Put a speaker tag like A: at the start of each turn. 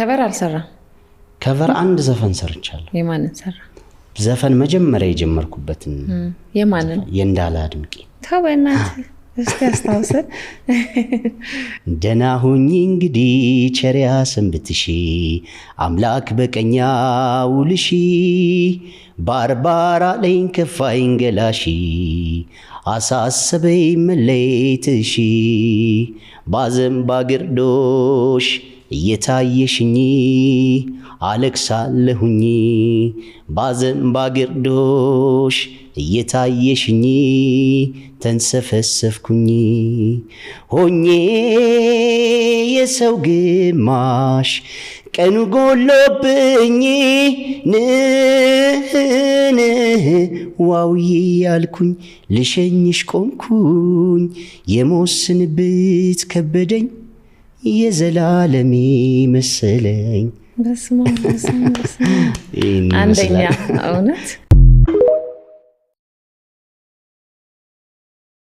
A: ከቨር አልሰራ
B: ከቨር አንድ ዘፈን ሰርቻለሁ
A: የማንን ሰራ
B: ዘፈን መጀመሪያ የጀመርኩበትን
A: የማንን
B: የእንዳለ አድምቂ
A: ታወናት እስቲ አስታውሰ
B: ደና ሁኚ እንግዲህ ቸሪያ ሰንብትሺ አምላክ በቀኛ ውልሺ ባርባራ ለኝ ከፋይን ገላሺ አሳሰበይ መለይትሺ ባዘም ባግርዶሽ እየታየሽኝ አለክሳለሁኝ ባዘም ባግርዶሽ እየታየሽኝ ተንሰፈሰፍኩኝ ሆኜ የሰው ግማሽ ቀኑ ጎሎብኝ ዋውዬ ያልኩኝ ልሸኝሽ ቆምኩኝ የሞስንብት ከበደኝ የዘላለሜ መሰለኝ
A: በስመ አብ አንደኛ እውነት